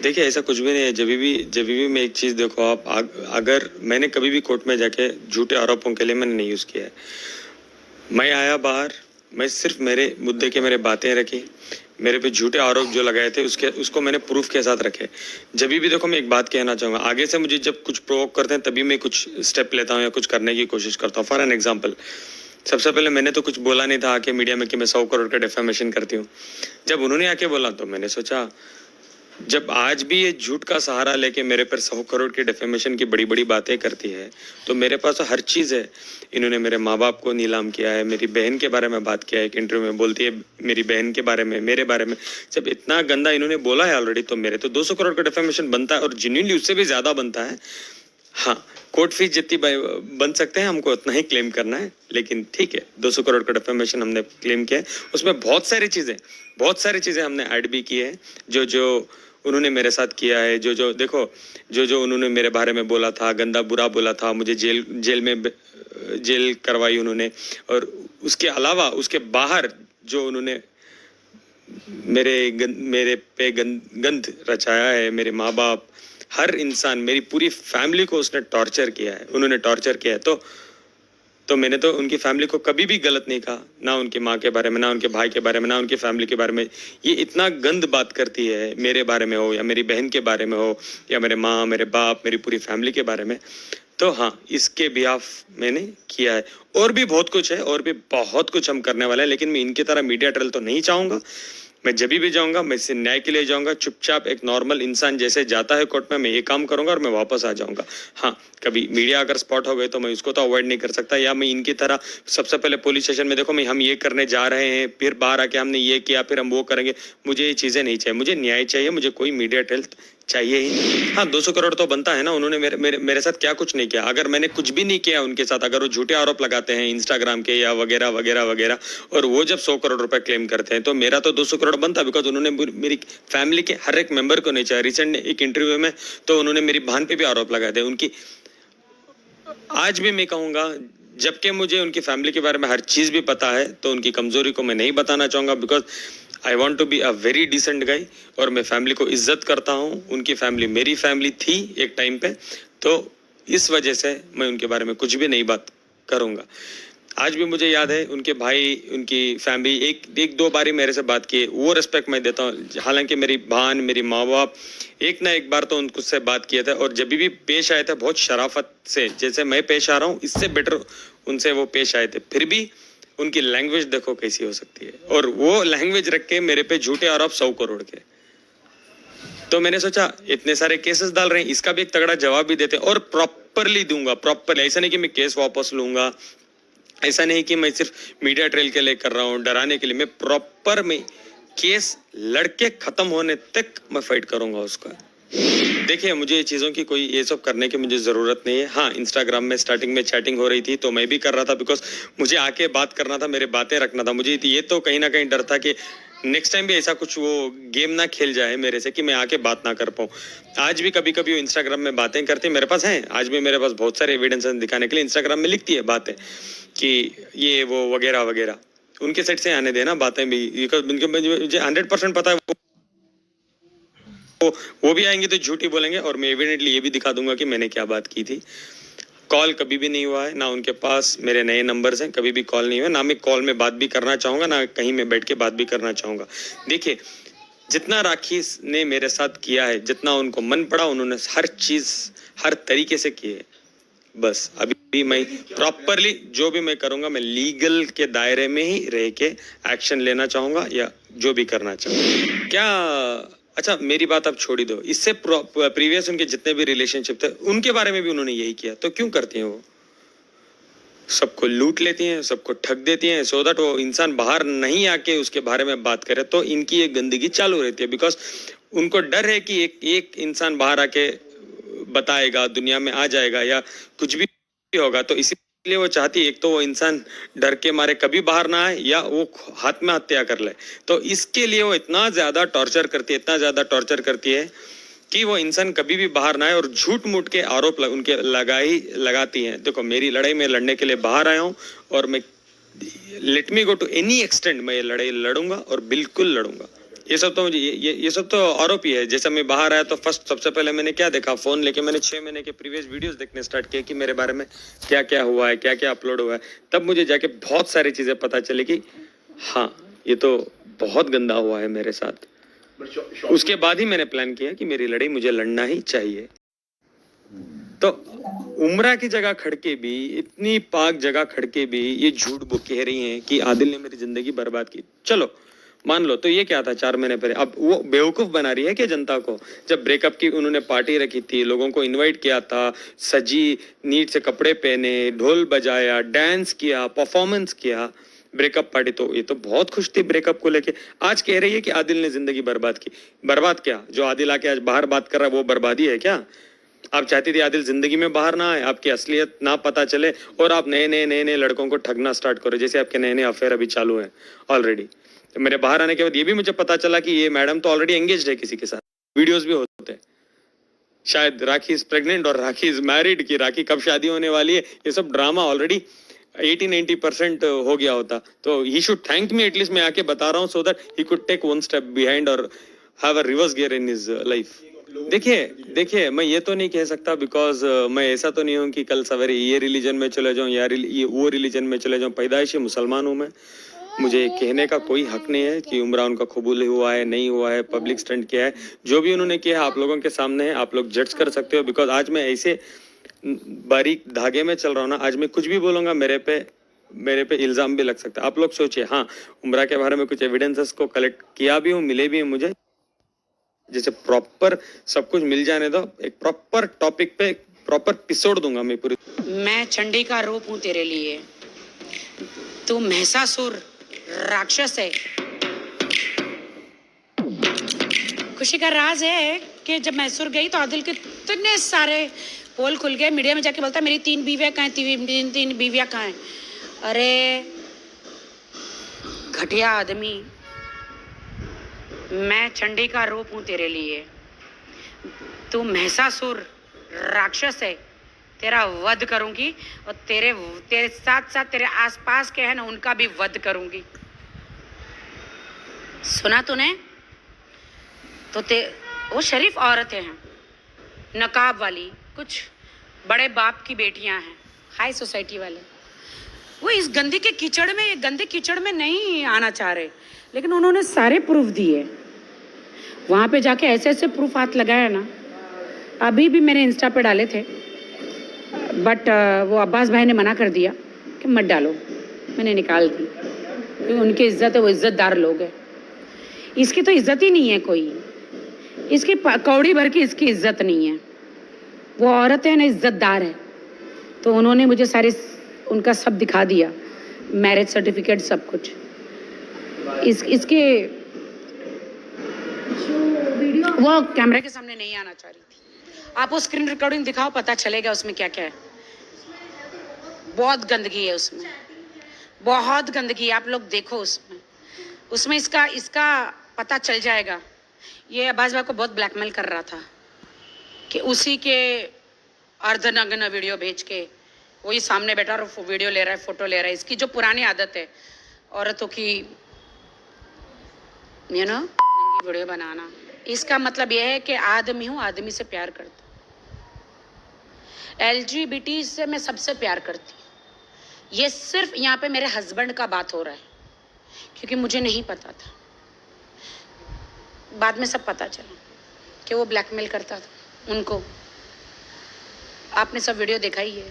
देखिए ऐसा कुछ भी नहीं है। जब भी मैं एक चीज़ देखो आप अगर मैंने कभी भी कोर्ट में जाके झूठे आरोपों के लिए मैंने नहीं यूज़ किया है। मैं आया बाहर, मैं सिर्फ मेरे मुद्दे के मेरे बातें रखी, मेरे पे झूठे आरोप जो लगाए थे उसको मैंने प्रूफ के साथ रखे। जब भी देखो मैं एक बात कहना चाहूँगा, आगे से मुझे जब कुछ प्रोवोक करते हैं तभी मैं कुछ स्टेप लेता हूँ या कुछ करने की कोशिश करता हूँ। फॉर एन एग्जाम्पल, सबसे पहले मैंने तो कुछ बोला नहीं था आके मीडिया में कि मैं 100 करोड़ का डिफेमेशन करती हूँ। जब उन्होंने आके बोला तो मैंने सोचा, जब आज भी ये झूठ का सहारा लेके मेरे पर 100 करोड़ की डिफेमेशन की बड़ी बड़ी बातें करती है, तो मेरे पास तो हर चीज़ है। इन्होंने मेरे माँ बाप को नीलाम किया है, मेरी बहन के बारे में बात किया है, एक इंटरव्यू में बोलती है मेरी बहन के बारे में, मेरे बारे में। जब इतना गंदा इन्होंने बोला है ऑलरेडी, तो मेरे तो 200 करोड़ का डिफेमेशन बनता है और जेन्युइनली उससे भी ज़्यादा बनता है। हाँ, कोर्ट फीस जितनी बन सकते हैं हमको उतना ही क्लेम करना है, लेकिन ठीक है 200 करोड़ का डिफेमेशन हमने क्लेम किया है। उसमें बहुत सारी चीज़ें हमने ऐड भी की है जो जो उन्होंने मेरे साथ किया है। जो देखो, जो उन्होंने मेरे बारे में बोला था, गंदा बुरा बोला था, मुझे जेल करवाई उन्होंने। और उसके अलावा उसके बाहर जो उन्होंने मेरे पे गंद रचाया है, मेरे माँ बाप, हर इंसान, मेरी पूरी फैमिली को उसने टॉर्चर किया है, उन्होंने टॉर्चर किया है। तो मैंने तो उनकी फैमिली को कभी भी गलत नहीं कहा, ना उनकी माँ के बारे में, ना उनके भाई के बारे में, ना उनकी फैमिली के बारे में। ये इतना गंद बात करती है मेरे बारे में हो या मेरी बहन के बारे में हो या मेरे माँ, मेरे बाप, मेरी पूरी फैमिली के बारे में। तो हाँ, इसके बिहाफ मैंने किया है। और भी बहुत कुछ है, और भी बहुत कुछ हम करने वाले हैं, लेकिन मैं इनकी तरह मीडिया ट्रेल तो नहीं चाहूँगा। मैं जब भी जाऊंगा मैं इसे न्याय के लिए जाऊंगा, चुपचाप एक नॉर्मल इंसान जैसे जाता है कोर्ट में, मैं ये काम करूंगा और मैं वापस आ जाऊंगा। हाँ, कभी मीडिया अगर स्पॉट हो गए तो मैं उसको तो अवॉइड नहीं कर सकता, या मैं इनकी तरह सबसे पहले पुलिस स्टेशन में देखो मैं हम ये करने जा रहे हैं, फिर बाहर आके हमने ये किया, फिर हम वो करेंगे। मुझे ये चीज़ें नहीं चाहिए, मुझे न्याय चाहिए, मुझे कोई मीडिया ट्रेल चाहिए ही नहीं। हाँ, 200 करोड़ तो बनता है ना। उन्होंने मेरे साथ क्या कुछ नहीं किया। अगर मैंने कुछ भी नहीं किया उनके साथ, अगर वो झूठे आरोप लगाते हैं इंस्टाग्राम के या वगैरह वगैरह वगैरह, और वो जब 100 करोड़ रुपए क्लेम करते हैं, तो मेरा तो 200 करोड़ बनता, बिकॉज उन्होंने मेरी फैमिली के हर एक मेंबर को नहीं चाहिए। रिसेंट एक इंटरव्यू में तो उन्होंने मेरी बहन पे भी आरोप लगाए थे उनकी। आज भी मैं कहूंगा, जबकि मुझे उनकी फैमिली के बारे में हर चीज़ भी पता है, तो उनकी कमजोरी को मैं नहीं बताना चाहूंगा, because I want to be a very decent guy. और मैं फैमिली को इज्जत करता हूँ, उनकी फैमिली मेरी फैमिली थी एक टाइम पे, तो इस वजह से मैं उनके बारे में कुछ भी नहीं बात करूँगा। आज भी मुझे याद है उनके भाई, उनकी फैमिली एक दो बारी मेरे से बात की, वो रिस्पेक्ट मैं देता हूँ। हालांकि मेरी बहन, मेरी माँ बाप एक ना एक बार तो उनसे बात किए थे, और जब भी पेश आए थे बहुत शराफत से, जैसे मैं पेश आ रहा हूँ इससे बेटर उनसे वो पेश आए थे। फिर भी उनकी लैंग्वेज देखो कैसी हो सकती है, और वो लैंग्वेज रख के मेरे पे झूठे आरोप 100 करोड़ के। तो मैंने सोचा इतने सारे केसेस डाल रहे हैं, इसका भी एक तगड़ा जवाब भी देते हैं, और प्रॉपरली दूंगा, प्रॉपरली। ऐसा नहीं कि मैं केस वापस लूंगा, ऐसा नहीं कि मैं सिर्फ मीडिया ट्रेल के लिए कर रहा हूँ, डराने के लिए। मैं प्रॉपर में केस लड़के खत्म होने तक मैं फाइट करूंगा उसका। देखिए, मुझे ये चीज़ों की कोई ये सब करने की मुझे ज़रूरत नहीं है। हाँ, इंस्टाग्राम में स्टार्टिंग में चैटिंग हो रही थी तो मैं भी कर रहा था, बिकॉज मुझे आके बात करना था, मेरे बातें रखना था। मुझे ये तो कहीं ना कहीं डर था कि नेक्स्ट टाइम भी ऐसा कुछ वो गेम ना खेल जाए मेरे से कि मैं आके बात ना कर पाऊँ। आज भी कभी कभी वो इंस्टाग्राम में बातें करती है, मेरे पास हैं, आज भी मेरे पास बहुत सारे एविडेंस दिखाने के लिए। इंस्टाग्राम में लिखती है बातें कि ये वो वगैरह वगैरह, उनके साइड से आने देना बातें भी, मुझे 100% पता है वो भी आएंगे तो झूठी बोलेंगे, और मैं एविडेंटली ये भी दिखा दूंगा कि मैंने क्या बात की थी। कॉल कभी भी नहीं हुआ है, ना उनके पास मेरे नए नंबर्स हैं, कभी भी कॉल नहीं हुआ, ना मैं कॉल में बात भी करना चाहूँगा, ना कहीं मैं बैठ के बात भी करना चाहूँगा। देखिए, जितना राखी ने मेरे साथ किया है, जितना उनको मन पड़ा, उन्होंने हर चीज़ हर तरीके से की है। बस अभी मैं प्रॉपरली जो भी मैं करूँगा, मैं लीगल के दायरे में ही रह के एक्शन लेना चाहूँगा, या जो भी करना चाहूँगा। क्या अच्छा, मेरी बात आप छोड़ ही दो, इससे प्रीवियस उनके जितने भी रिलेशनशिप थे उनके बारे में भी उन्होंने यही किया। तो क्यों करती हैं वो? सबको लूट लेती हैं, सबको ठग देती हैं, सो दैट वो इंसान बाहर नहीं आके उसके बारे में बात करे, तो इनकी ये गंदगी चालू रहती है। बिकॉज उनको डर है कि एक इंसान बाहर आके बताएगा, दुनिया में आ जाएगा या कुछ भी होगा, तो इसीलिए वो चाहती है एक तो वो इंसान डर के मारे कभी बाहर ना आए, या वो हाथ में हत्या कर ले। तो इसके लिए वो इतना ज्यादा टॉर्चर करती है, इतना ज्यादा टॉर्चर करती है कि वो इंसान कभी भी बाहर ना आए, और झूठ मूठ के आरोप उनके लगाती हैं। देखो, मेरी लड़ाई में लड़ने के लिए बाहर आया हूँ, और मैं let me go to any extend मैं ये लड़ाई लड़ूंगा, और बिल्कुल लड़ूंगा। ये सब तो मुझे ये सब तो आरोप ही है। जैसा मैं बाहर आया तो फर्स्ट सबसे पहले मैंने क्या देखा, फोन लेके मैंने 6 महीने के प्रीवियस वीडियोस देखने स्टार्ट किए कि मेरे बारे में क्या क्या हुआ है, क्या क्या अपलोड हुआ है। तब मुझे जाके बहुत सारी चीजें पता चली कि हाँ, ये तो बहुत गंदा हुआ है मेरे साथ। उसके बाद ही मैंने प्लान किया कि मेरी लड़ाई मुझे लड़ना ही चाहिए। तो उम्रा की जगह खड़के भी, इतनी पाक जगह खड़के भी ये झूठ कह रही हैं कि आदिल ने मेरी जिंदगी बर्बाद की। चलो मान लो, तो ये क्या था 4 महीने पहले। अब वो बेवकूफ बना रही है कि जनता को। जब ब्रेकअप की उन्होंने पार्टी रखी थी, लोगों को इनवाइट किया था, सजी, नीट से कपड़े पहने, ढोल बजाया, डांस किया, परफॉर्मेंस किया, ब्रेकअप पार्टी। तो ये तो बहुत खुश थी ब्रेकअप को लेके। आज कह रही है कि आदिल ने जिंदगी बर्बाद की। बर्बाद क्या, जो आदिल आके आज बाहर बात कर रहा है वो बर्बादी है क्या? आप चाहती थी आदिल जिंदगी में बाहर ना आए, आपकी असलियत ना पता चले, और आप नए नए लड़कों को ठगना स्टार्ट करो, जैसे आपके नए नए अफेयर अभी चालू है ऑलरेडी। तो मेरे बाहर आने के बाद ये भी मुझे पता चला कि ये मैडम तो ऑलरेडी एंगेज्ड है किसी के साथ, वीडियोस भी होते हैं। शायद राखी इज प्रेग्नेंट और राखी इज मैरिड, की राखी कब शादी होने वाली है, ये सब ड्रामा ऑलरेडी 80-90% हो गया होता। तो ही शुड थैंक मी एटलीस्ट, मैं आके बता रहा हूँ so that he could take one step behind और have a reverse gear in his life. देखिए मैं ये तो नहीं कह सकता, बिकॉज मैं ऐसा तो नहीं हूँ कि कल सवेरे ये रिलीजन में चले जाऊँ या ये वो रिलीजन में चले जाऊँ। पैदाइशी मुसलमान हूँ मैं। मुझे कहने का कोई हक नहीं है कि उम्रा उनका कबूल हुआ है नहीं हुआ है, पब्लिक स्टंट किया है, जो भी उन्होंने किया आप लोगों के सामने है, आप लोग जज कर सकते हो। बिकॉज आज मैं ऐसे बारीक धागे में चल रहा हूँ ना, आज मैं कुछ भी बोलूंगा मेरे पे इल्जाम भी लग सकता है। आप लोग सोचिए, हाँ उम्रा के बारे में कुछ एविडेंसेस को कलेक्ट किया भी हूँ, मिले भी हैं मुझे। जैसे प्रॉपर सब कुछ मिल जाने दो, एक प्रॉपर टॉपिक पे प्रॉपर एपिसोड दूंगा मैं पूरी। मैं चंडी का रूप हूं तेरे लिए, तू महिषासुर राक्षस है। खुशी का राज है कि जब मैसूर गई तो आदिल के इतने सारे पोल खुल गए। मीडिया में जाके बोलता मेरी 3 बीवियां कहाँ हैं, तीन बीवियां कहाँ हैं। अरे घटिया आदमी, मैं चंडी का रूप हूं तेरे लिए, तू महिषासुर राक्षस है। तेरा वध करूंगी और तेरे साथ साथ तेरे आसपास के हैं ना उनका भी वध करूंगी। सुना तूने? तो वो शरीफ औरतें हैं, नकाब वाली, कुछ बड़े बाप की बेटियां हैं, हाई सोसाइटी वाले। वो इस गंदे कीचड़ में नहीं आना चाह रहे, लेकिन उन्होंने सारे प्रूफ दिए। वहां पे जाके ऐसे ऐसे प्रूफ हाथ लगाया ना, अभी भी मैंने इंस्टा पे डाले थे, बट वो अब्बास भाई ने मना कर दिया कि मत डालो, मैंने निकाल दी, क्योंकि उनकी इज्जत है, वो इज्जतदार लोग हैं। इसकी तो इज्जत ही नहीं है कोई, इसकी कौड़ी भर की इसकी इज्जत नहीं है। वो औरत है ना, इज्जतदार है। तो उन्होंने मुझे सारे उनका सब दिखा दिया, मैरिज सर्टिफिकेट सब कुछ। इसके वो कैमरे के सामने नहीं आना चाह रही थी। आप वो स्क्रीन रिकॉर्डिंग दिखाओ, पता चलेगा उसमें क्या क्या है। बहुत गंदगी है उसमें, बहुत गंदगी है। आप लोग देखो उसमें इसका पता चल जाएगा। ये अब्बास भाई को बहुत ब्लैकमेल कर रहा था कि उसी के अर्धनग्न वीडियो भेज के वही सामने बैठा और वीडियो ले रहा है, फोटो ले रहा है। इसकी जो पुरानी आदत है औरतों की, नंगी वीडियो बनाना। इसका मतलब यह है कि आदमी हूं, आदमी से प्यार करता हूं। LGBT से मैं सबसे प्यार करती हूँ। ये सिर्फ यहाँ पे मेरे हस्बैंड का बात हो रहा है, क्योंकि मुझे नहीं पता था। बाद में सब पता चला कि वो ब्लैकमेल करता था उनको। आपने सब वीडियो देखा ही है।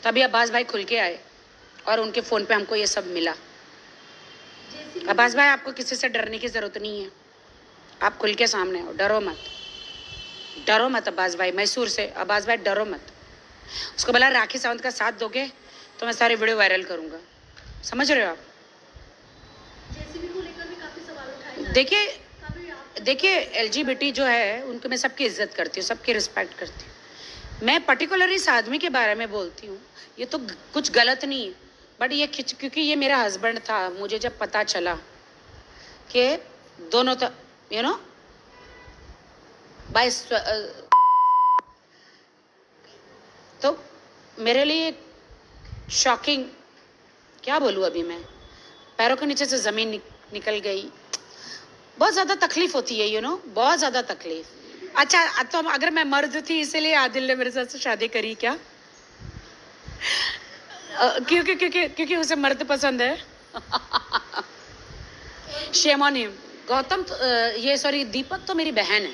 तभी अब्बास भाई खुल के आए और उनके फ़ोन पे हमको ये सब मिला। अब्बास भाई, आपको किसी से डरने की ज़रूरत नहीं है, आप खुल के सामने हो, डरो मत, डरो मत। अब्बास भाई मैसूर से, अब्बास भाई डरो मत। उसको बोला राखी सावंत का साथ दोगे तो मैं सारे वीडियो वायरल करूँगा, समझ रहे हो आप? देखिए LGBT जो है उनको मैं सबकी इज्जत करती हूँ, सबकी रिस्पेक्ट करती हूँ। मैं पर्टिकुलर इस आदमी के बारे में बोलती हूँ, ये तो कुछ गलत नहीं है, बट ये क्योंकि ये मेरा हस्बैंड था, मुझे जब पता चला कि दोनों बाय तो मेरे लिए शॉकिंग, क्या बोलूँ अभी मैं, पैरों के नीचे से ज़मीन निकल गई। बहुत ज्यादा तकलीफ होती है, बहुत ज्यादा तकलीफ। अच्छा, तो अगर मैं मर्द थी इसीलिए आदिल ने मेरे साथ से शादी करी क्या? क्योंकि क्योंकि क्योंकि उसे मर्द पसंद है। Shame on him. गौतम ये सॉरी दीपक तो मेरी बहन है,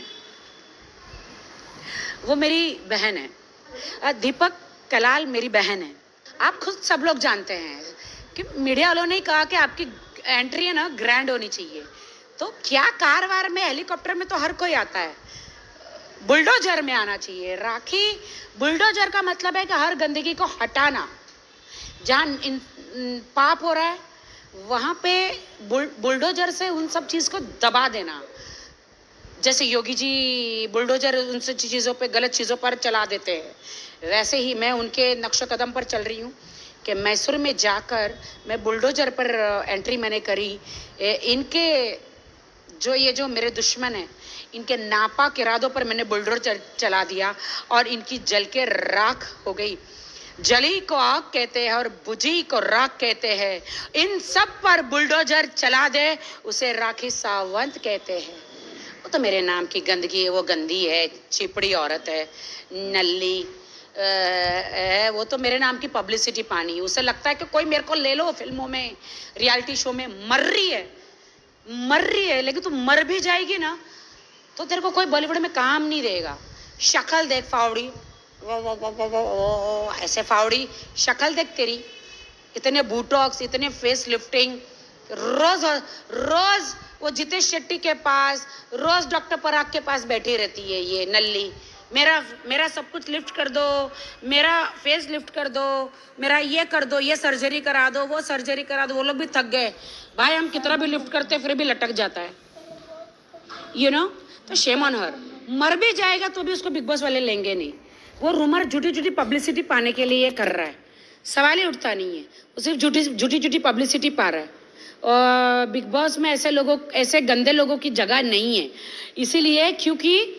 वो मेरी बहन है। दीपक कलाल मेरी बहन है। आप खुद सब लोग जानते हैं कि मीडिया वालों ने कहा कि आपकी एंट्री है ना ग्रैंड होनी चाहिए। तो क्या कार वार में, हेलीकॉप्टर में तो हर कोई आता है, बुलडोजर में आना चाहिए। राखी बुलडोजर का मतलब है कि हर गंदगी को हटाना। जहाँ पाप हो रहा है वहाँ पे बुलडोजर से उन सब चीज़ को दबा देना। जैसे योगी जी बुलडोजर उन सब चीज़ों पे, गलत चीज़ों पर चला देते हैं, वैसे ही मैं उनके नक्शे कदम पर चल रही हूँ कि मैसूर में जाकर मैं बुलडोजर पर एंट्री मैंने करी। इनके जो मेरे दुश्मन हैं, इनके नापाक इरादों पर मैंने बुलडोजर चला दिया और इनकी जल के राख हो गई। जली को आग कहते हैं और बुझी को राख कहते हैं। इन सब पर बुलडोजर चला दे, उसे राखी सावंत कहते हैं। वो तो मेरे नाम की गंदगी है, वो गंदी है, चिपड़ी औरत है, नल्ली वो तो मेरे नाम की पब्लिसिटी पानी। उसे लगता है कि कोई मेरे को ले लो फिल्मों में, रियलिटी शो में। मर रही है, लेकिन तू मर भी जाएगी ना तो तेरे को कोई बॉलीवुड में काम नहीं देगा। शक्ल देख फावड़ी, ऐसे फावड़ी शक्ल देख तेरी, इतने बूटॉक्स, इतने फेस लिफ्टिंग, रोज रोज वो जितेश शेट्टी के पास, रोज डॉक्टर पराग के पास बैठी रहती है ये नल्ली। मेरा सब कुछ लिफ्ट कर दो, मेरा फेस लिफ्ट कर दो, मेरा ये कर दो, ये सर्जरी करा दो, वो सर्जरी करा दो। वो लोग भी थक गए भाई, हम कितना भी लिफ्ट करते फिर भी लटक जाता है, तो शेम ऑन हर। मर भी जाएगा तो भी उसको बिग बॉस वाले लेंगे नहीं। वो रूमर झूठी पब्लिसिटी पाने के लिए कर रहा है, सवाल ही उठता नहीं है। वो सिर्फ झूठी पब्लिसिटी पा रहा है। और बिग बॉस में ऐसे गंदे लोगों की जगह नहीं है। इसीलिए क्योंकि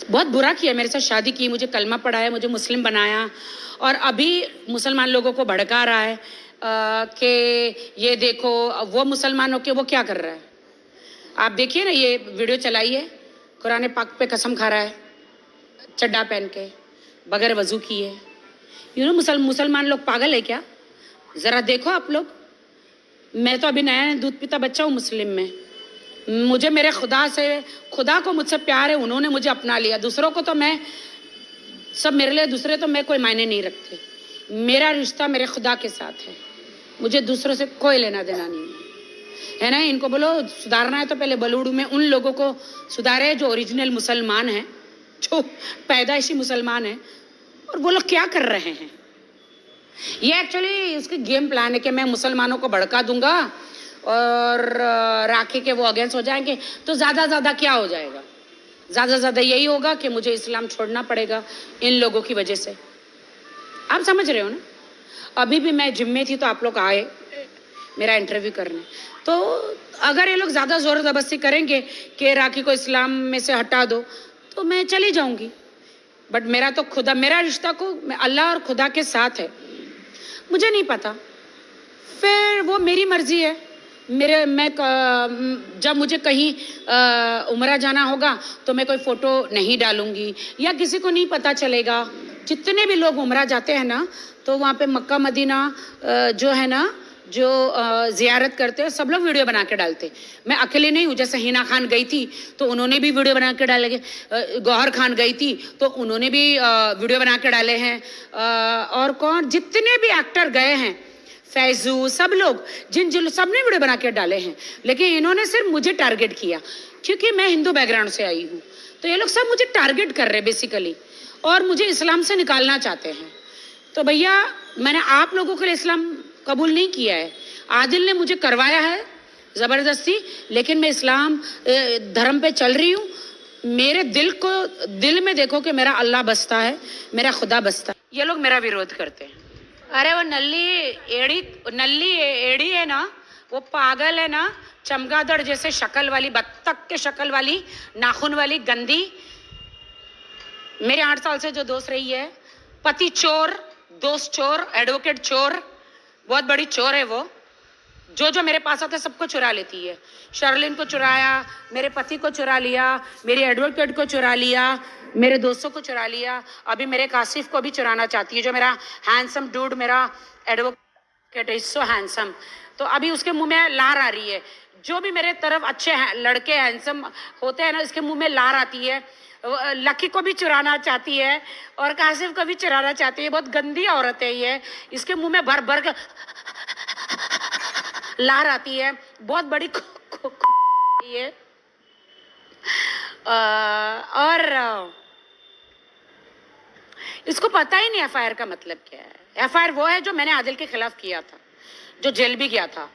बहुत बुरा किया, मेरे साथ शादी की, मुझे कलमा पढ़ाया, मुझे मुस्लिम बनाया और अभी मुसलमान लोगों को भड़का रहा है कि ये देखो वो मुसलमान होके वो क्या कर रहा है। आप देखिए ना, ये वीडियो चलाइए, कुरान पाक पे कसम खा रहा है चड्डा पहन के, बगैर वजू किए। मुसलमान लोग पागल है क्या? ज़रा देखो आप लोग। मैं तो अभी नया दूध पीता बच्चा हूँ मुस्लिम में। मुझे मेरे खुदा को मुझसे प्यार है, उन्होंने मुझे अपना लिया। दूसरों को तो मैं सब, मेरे लिए दूसरे तो मैं कोई मायने नहीं रखते। मेरा रिश्ता मेरे खुदा के साथ है, मुझे दूसरों से कोई लेना देना नहीं है ना। इनको बोलो सुधारना है तो पहले बॉलीवुड में उन लोगों को सुधारे जो ओरिजिनल मुसलमान हैं, जो पैदाइशी मुसलमान हैं। और वो लोग क्या कर रहे हैं? ये एक्चुअली उसकी गेम प्लान है कि मैं मुसलमानों को भड़का दूंगा और राखी के वो अगेंस्ट हो जाएंगे तो ज़्यादा क्या हो जाएगा? ज़्यादा यही होगा कि मुझे इस्लाम छोड़ना पड़ेगा इन लोगों की वजह से। आप समझ रहे हो ना? अभी भी मैं जिम में थी तो आप लोग आए मेरा इंटरव्यू करने। तो अगर ये लोग ज़्यादा ज़ोर ज़बरदस्ती करेंगे कि राखी को इस्लाम में से हटा दो तो मैं चली जाऊंगी। बट मेरा तो खुदा, मेरा रिश्ता को अल्लाह और खुदा के साथ है। मुझे नहीं पता, फिर वो मेरी मर्जी है। मैं जब मुझे कहीं उम्रा जाना होगा तो मैं कोई फ़ोटो नहीं डालूंगी या किसी को नहीं पता चलेगा। जितने भी लोग उम्रा जाते हैं ना तो वहाँ पे मक्का मदीना जो है ना, जो ज़ियारत करते हैं, सब लोग वीडियो बना के डालते। मैं अकेले नहीं हूँ। जैसे हिना खान गई थी तो उन्होंने भी वीडियो बना के डाले, गौहर खान गई थी तो उन्होंने भी वीडियो बना के डाले हैं। और कौन, जितने भी एक्टर गए हैं, फैजू, सब लोग जिन सब ने वीडियो बना के डाले हैं। लेकिन इन्होंने सिर्फ मुझे टारगेट किया क्योंकि मैं हिंदू बैकग्राउंड से आई हूँ। तो ये लोग सब मुझे टारगेट कर रहे हैं बेसिकली, और मुझे इस्लाम से निकालना चाहते हैं। तो भैया, मैंने आप लोगों के लिए इस्लाम कबूल नहीं किया है। आदिल ने मुझे करवाया है ज़बरदस्ती, लेकिन मैं इस्लाम धर्म पे चल रही हूँ। मेरे दिल में देखो कि मेरा अल्लाह बसता है, मेरा खुदा बसता है। ये लोग मेरा विरोध करते हैं। अरे वो नल्ली एड़ी है ना, वो पागल है ना, चमगादड़ जैसे शक्ल वाली, बत्तख के शक्ल वाली, नाखून वाली, गंदी। मेरे 8 साल से जो दोस्त रही है, पति चोर, दोस्त चोर, एडवोकेट चोर, बहुत बड़ी चोर है वो। जो जो मेरे पास आता है सबको चुरा लेती है। शर्लिन को चुराया, मेरे पति को चुरा लिया, मेरे एडवोकेट को चुरा लिया, मेरे दोस्तों को चुरा लिया, अभी मेरे कासिफ को भी चुराना चाहती है, जो मेरा हैंडसम डूड, मेरा एडवोकेट इज सो हैंडसम। तो अभी उसके मुंह में लार आ रही है। जो भी मेरे तरफ अच्छे लड़के हैंडसम होते हैं ना, इसके मुंह में लार आती है। लकी को भी चुराना चाहती है और कासिफ को भी चुराना चाहती है। बहुत गंदी औरत है ये। इसके मुंह में भर भर के लार आती है। बहुत बड़ी ये और इसको पता ही नहीं एफआईआर का मतलब क्या है। एफआईआर वो है जो मैंने आदिल के खिलाफ किया था, जो जेल भी गया था।